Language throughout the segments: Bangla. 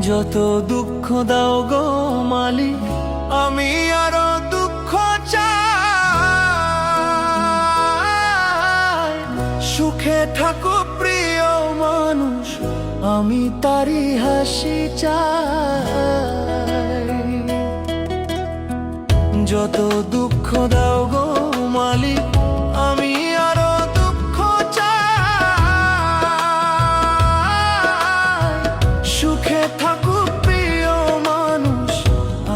যত দুঃখ দাও গো মালিক, আমি আরো দুঃখ চাই। সুখে থাকো প্রিয় মানুষ, আমি তারি হাসি চাই। যত দুঃখ দাও গো মালিক, আমি আরো দুঃখ চাই। সুখে থাকো প্রিয় মানুষ,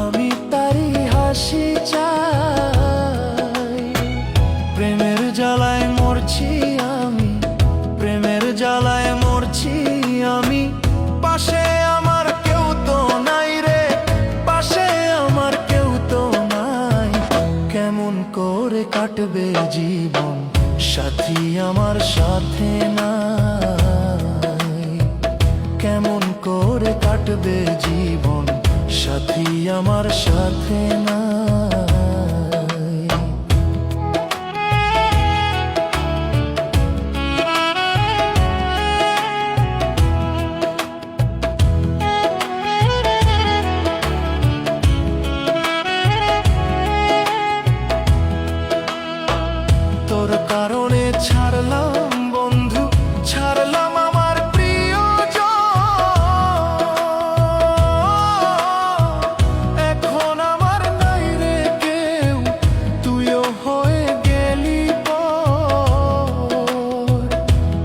আমি তারি হাসি চাই। প্রেমের জ্বালায় মরছি আমি, প্রেমের জ্বালায় মরছি আমি। পাশে আমার কেউ তো নাই রে, পাশে আমার কেউ তো নাই। কেমন করে কাটবে জীবন, সাথী আমার সাথে নাই। কেমন করে কাটবে জীবন, সাথী আমার সাথে নাই। তোর কারণে ছাড়লাম বন্ধু, ছাড়লাম আমার প্রিয়জন। এখন আমার নাই রে কেউ, তুইও হয়ে গেলি পর।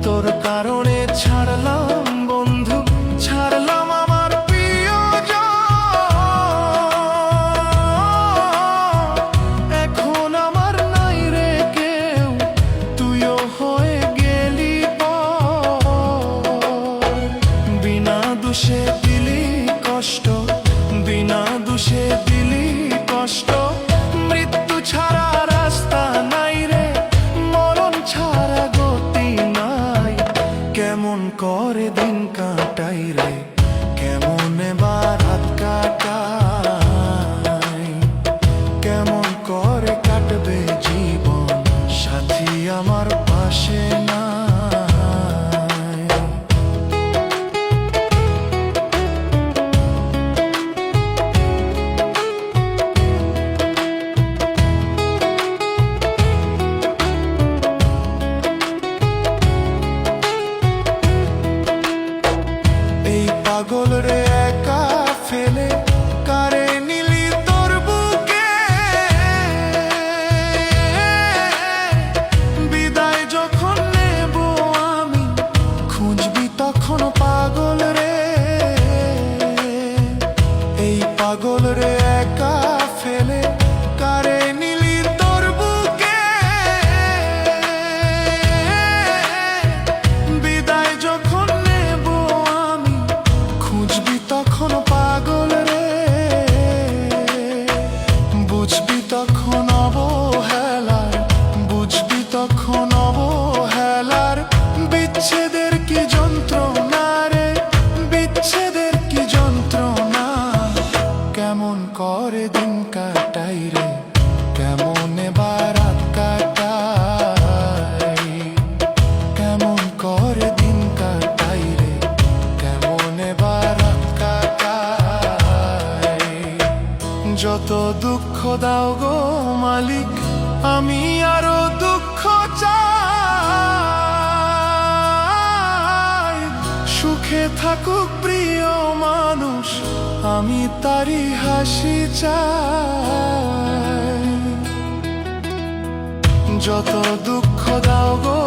তোর কারণে ছাড়লাম বন্ধু, ছাড়লাম আমার প্রিয়জন। এখন আমার নাই রে কেউ, তুইও হয়ে গেলি পর। বিনা দোষে দিলি কষ্ট, বিনা দোষে দিলি কষ্ট। মৃত্যু ছাড়া রাস্তা নাই রে, মরণ ছাড়া গতি নাই। কেমন করে দিন কাটাই রে, কেমন এবার রাত কাটাই। কেমন করে কাটবে জীবন, সাথী আমার পাশে নাই। এই পাগল রে একা ফেলে কারে নিলি তোর বুকে। বিদায় যখন নেব আমি, খুঁজবি তখন পাগল রে। এই পাগল রে একা ফেলে কারে নিলি তোর বুকে। বিদায় যখন নেব আমি, খুঁজবি তখন পাগল রে। বুঝবি তখন অবহেলার, বুঝবি তখন অবহেলার। বিচ্ছেদের কি যন্ত্রণা রে, বিচ্ছেদের কি যন্ত্রণা। কেমন করে দিন কাটাই রে, কেমন এবার রাত কাটাই। কেমন করে দিন কাটাই রে, কেমন এবার রাত কাটাই। যত দুঃখ দাও গো মালিক, আমি আরো দুঃখ চাই। সুখে থাকুক প্রিয় মানুষ, আমি তারি হাসি চাই। যত দুঃখ দাও গো